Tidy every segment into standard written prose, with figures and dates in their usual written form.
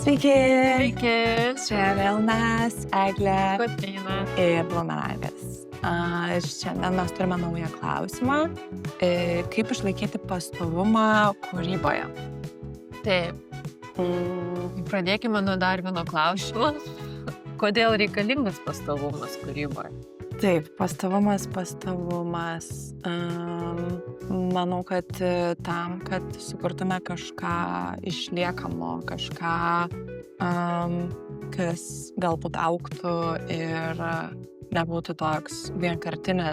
Sveiki! Sveiki! Čia vėl mes, Eglė Kotryna. ir Blumenaitis. Šiandien mes turime naują klausimą. Kaip išlaikyti pastovumą kūryboje? Taip. Pradėkime nuo dar vieno klausimo. Kodėl reikalingas pastovumas kūryboje? Taip, pastovumas. Manau, kad tam, kad sukurtume kažką išliekamo, kažką, kas galbūt augtų ir nebūtų toks vienkartinė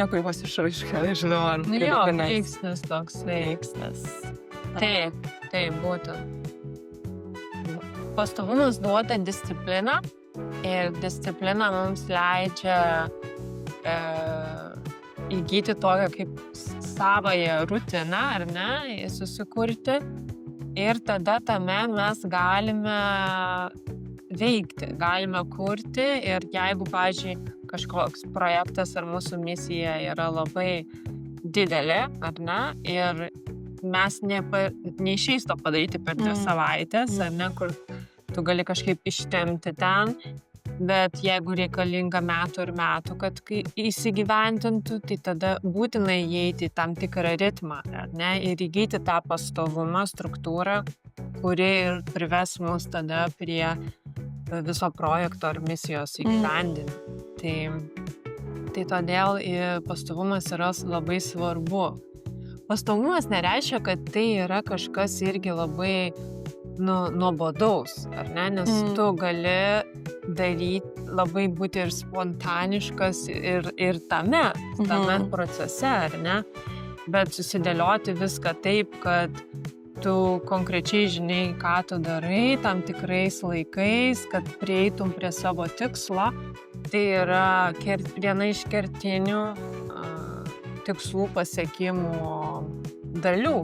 kūrybos išraiška, nežinau, ar veiksnis toks. veiksnis. Taip, būtent. Pastovumas duoda discipliną ir disciplina mums leidžia įgyti tokią kaip savąją rutiną, ar ne, susikurti. Ir tada tame mes galime veikti, galime kurti. Ir jeigu, pavyzdžiui, kažkoks projektas ar mūsų misija yra labai didelė, ar ne, ir mes neišeis to padaryti per 2 savaitės, ar ne, kur tu gali kažkaip ištempti ten. Bet jeigu reikalinga metų ir metų, kad kai įsigyventintų, tai tada būtinai įeiti į tam tikrą ritmą, ar ne, ir įgyti tą pastovumą, struktūrą, kuri ir prives mus tada prie viso projekto ar misijos įgyvendinimo. Tai todėl pastovumas yra labai svarbu. Pastovumas nereiškia, kad tai yra kažkas irgi labai nuobodaus, ar ne, nes tu gali daryti, labai būti ir spontaniškas ir tame procese, ar ne, bet susidėlioti viską taip, kad tu konkrečiai žinai, ką tu darai tam tikrais laikais, kad prieitum prie savo tikslo. Tai yra viena iš kertinių tikslų pasiekimų dalių.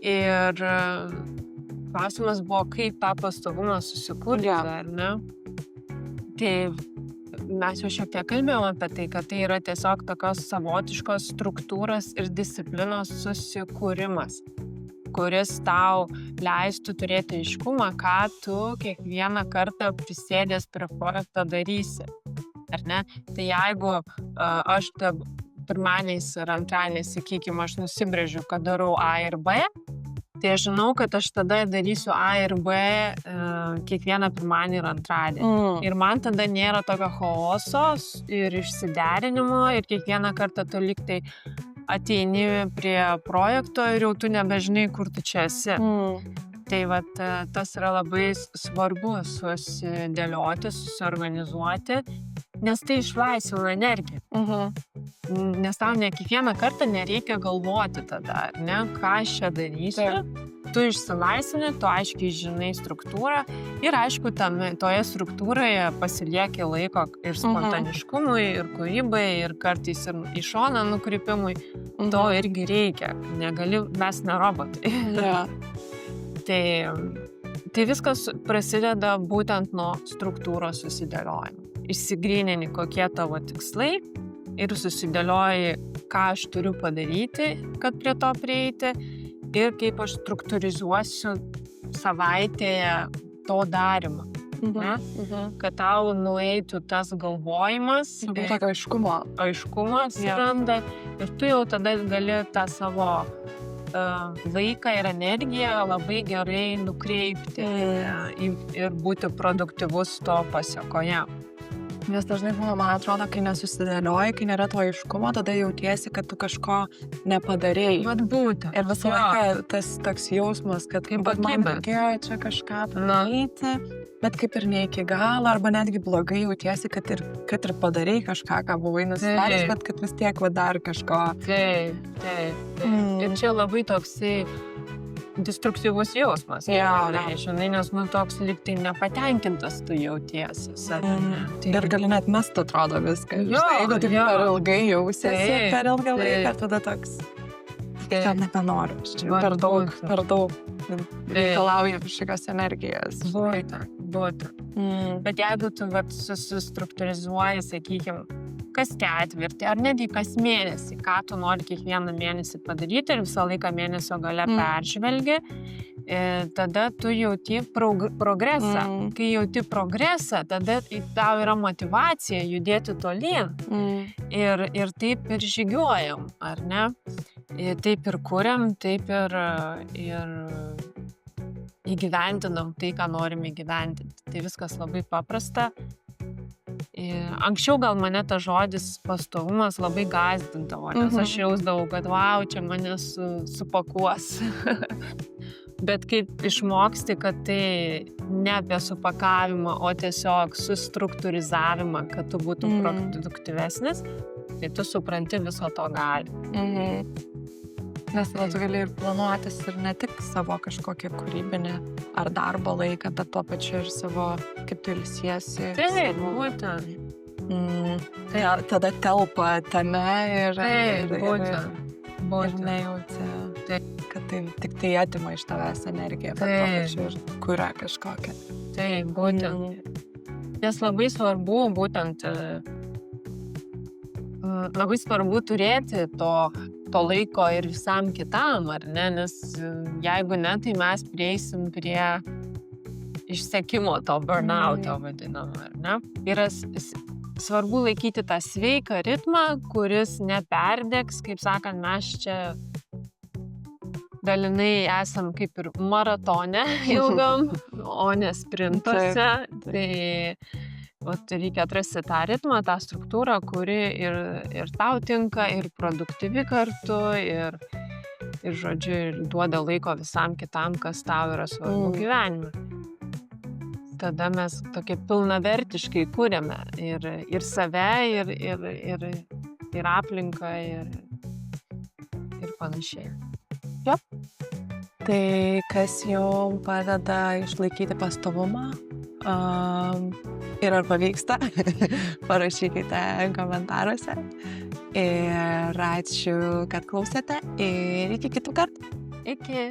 Ir klausimas buvo, kaip tą pastovumą susikurti, ar ne? Tai mes jau šiek tiek kalbėjome apie tai, kad tai yra tiesiog tokios savotiškos struktūros ir disciplinos susikūrimas, kuris tau leistų turėti aiškumą, ką tu kiekvieną kartą prisėdęs prie projekto darysi, ar ne? Tai jeigu aš pirmadieniais ir antradieniais, sakykime, aš nusibrėžiu, kad darau A ir B, tai aš žinau, kad aš tada darysiu A ir B kiekvieną pirmadienį ir antradienį. Ir man tada nėra tokio chaoso ir išsiderinimo ir kiekvieną kartą tu lygtai ateini prie projekto ir jau tu nebežinai, kur tu čia esi. Tai vat, tas yra labai svarbu susidėlioti, susiorganizuoti, nes tai išlaisvina energiją. Nes tau ne kiekvieną kartą nereikia galvoti tada, ne, ką aš čia darysiu. Tu išsilaisvini, tu aiškiai žinai struktūrą ir aišku, toje struktūroje pasilieki laiko ir spontaniškumui, ir kūrybai, ir kartais ir į šoną nukrypimui. To irgi reikia. Mes ne robotai. Tai viskas prasideda būtent nuo struktūros susidėliojimo. Išsigrynini, kokie tavo tikslai ir susidėlioji, ką aš turiu padaryti, kad prie to prieiti ir kaip aš struktūrizuosiu savaitėje to darymą. Kad tau nueitų tas galvojimas. Tokio aiškumas randa ir tu jau tada gali tą savo laiką ir energiją labai gerai nukreipti ir būti produktyvus to pasiekoje. Nes dažnai, man atrodo, kai nesusidėlioji, kai nėra to aiškumo, tada jautiesi, kad tu kažko nepadarėjai. Vat būtent. Ir visą laiką tas toks jausmas, kad man reikėjo čia kažką padaryti, bet kaip ir ne iki galo, arba netgi blogai jautiesi, kad ir padarėjai kažką, ką buvai nusitaręs, bet kad vis tiek dar kažko. Taip. Ir čia labai toksai destruktyvus jausmas. Žinai, nes toks lyg tai nepatenkintas tu jautiesi. Ir gali net mest, atrodo, viską. Jeigu taip per ilgai jausiesi, per ilgą laiką, tada toks. Kad nebenoriu. Per daug reikalauja kažkokios energijos. Būtent. Bet jeigu tu sustruktūrizuoji, sakykime, kas ketvirtį, ar netgi kas mėnesį, ką tu nori kiekvieną mėnesį padaryti ir visą laiką mėnesio gale peržvelgi, tada tu jauti progresą. Kai jauti progresą, tada tau yra motyvacija judėti tolyn. Ir taip ir žygiuojam, ar ne? Taip ir kuriam, taip ir įgyvendinam tai, ką norim įgyvendinti. Tai viskas labai paprasta. Anksčiau gal mane tas žodis pastovumas labai gąsdindavo, nes aš jausdavau, kad wow, čia mane supakuos. Bet kaip išmoksti, kad tai ne apie supakavimą, o tiesiog sustruktūrizavimą, kad tu būtum produktyvesnis, tai tu supranti viso to gali. Nes tu gali ir planuotis ir ne tik savo kažkokią kūrybinę ar darbo laiką, bet tuo pačiu ir savo, kaip tu ilsiesi. Taip, būtent. Tai tada telpa tame ir nejauti, kad tai tik tai atima iš tavęs energiją, bet tuo pačiu ir kuria kažkokią. Taip, būtent. Nes labai svarbu būtent, labai svarbu turėti to laiko ir visam kitam, ar ne? Nes jeigu ne, tai mes prieisim prie išsekimo to burnouto vadinamo, ar ne? Yra svarbu laikyti tą sveiką ritmą, kuris neperdegs, kaip sakant, mes čia dalinai esam kaip ir maratone ilgam, o ne sprintuose. Tai reikia atrasti tą ritmą, tą struktūrą, kuri ir tau tinka, ir produktyvi kartu, ir žodžiu, ir duoda laiko visam kitam, kas tau yra svarbu gyvenime. Tada mes tokie pilnavertiškai kūrėme ir save, ir aplinką, ir panašiai. Tai kas jums padeda išlaikyti pastovumą? Ir ar pavyksta, parašykite komentaruose. Ir ačiū, kad klausėte ir iki kitų kartų. Iki.